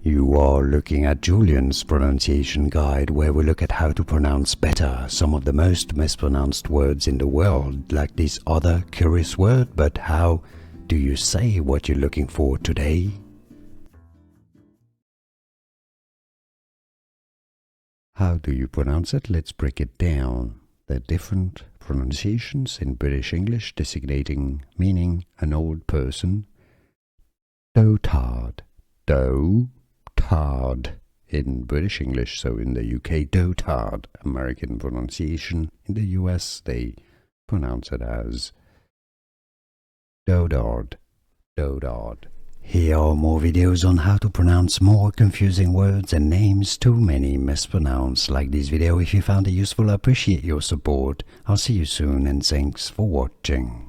You are looking at Julian's pronunciation guide, where we look at how to pronounce better some of the most mispronounced words in the world, like this other curious word. But how do you say what you're looking for today? How do you pronounce it? Let's break it down. There are different pronunciations in British English designating meaning an old person. Dotard, dotard in British English, so in the UK, dotard, American pronunciation. In the US, they pronounce it as dotard, dotard. Here are more videos on how to pronounce more confusing words and names too many mispronounced. Like this video if you found it useful. I appreciate your support. I'll see you soon and thanks for watching.